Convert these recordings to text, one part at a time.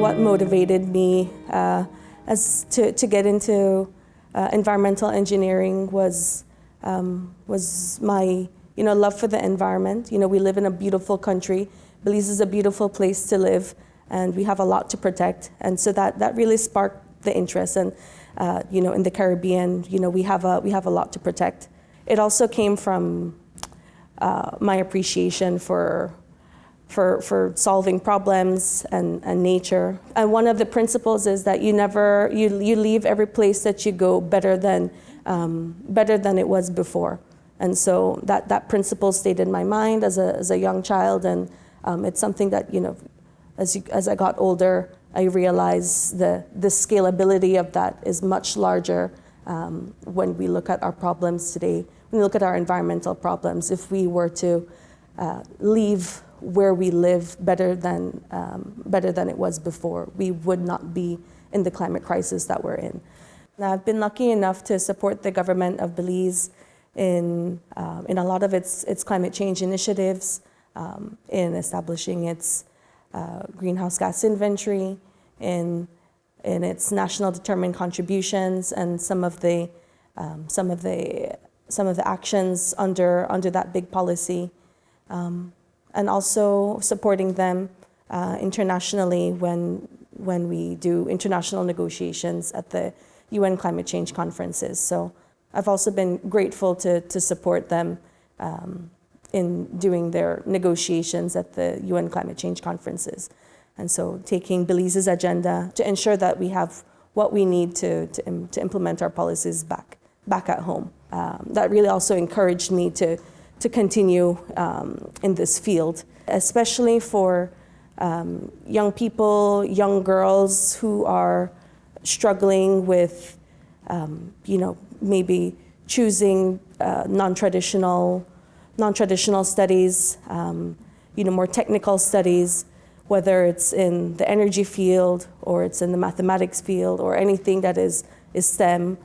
what motivated me to get into environmental engineering was my love for the environment. We live in a beautiful country. Belize is a beautiful place to live, and we have a lot to protect. And so that really sparked the interest. And in the Caribbean, we have a lot to protect. It also came from my appreciation for solving problems and nature. And one of the principles is that you leave every place that you go better than it was before. And so that principle stayed in my mind as a young child, and it's something that as I got older, I realized the scalability of that is much larger when we look at our problems today. When we look at our environmental problems, if we were to leave where we live better than it was before, we would not be in the climate crisis that we're in. Now, I've been lucky enough to support the government of Belize in a lot of its climate change initiatives, in establishing its greenhouse gas inventory, in its national determined contributions, and some of the actions under that big policy. And also supporting them internationally when we do international negotiations at the UN climate change conferences. So I've also been grateful to support them in doing their negotiations at the UN climate change conferences. And so taking Belize's agenda to ensure that we have what we need to implement our policies back at home. That really also encouraged me to continue in this field, especially for young people, young girls who are struggling with, maybe choosing non-traditional studies, more technical studies, whether it's in the energy field or it's in the mathematics field or anything that is STEM,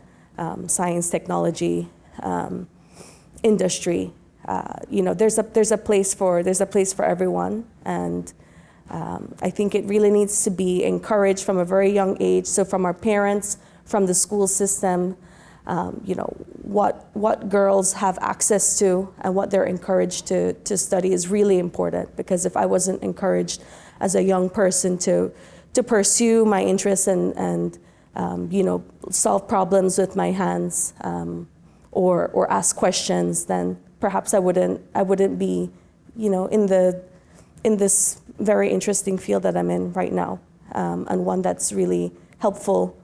science, technology, industry. There's a place for everyone, and I think it really needs to be encouraged from a very young age. So from our parents, from the school system, what girls have access to and what they're encouraged to study is really important. Because if I wasn't encouraged as a young person to pursue my interests and solve problems with my hands, or ask questions, then perhaps I wouldn't be, in this very interesting field that I'm in right now, and one that's really helpful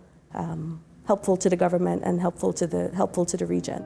to the government and helpful to the region.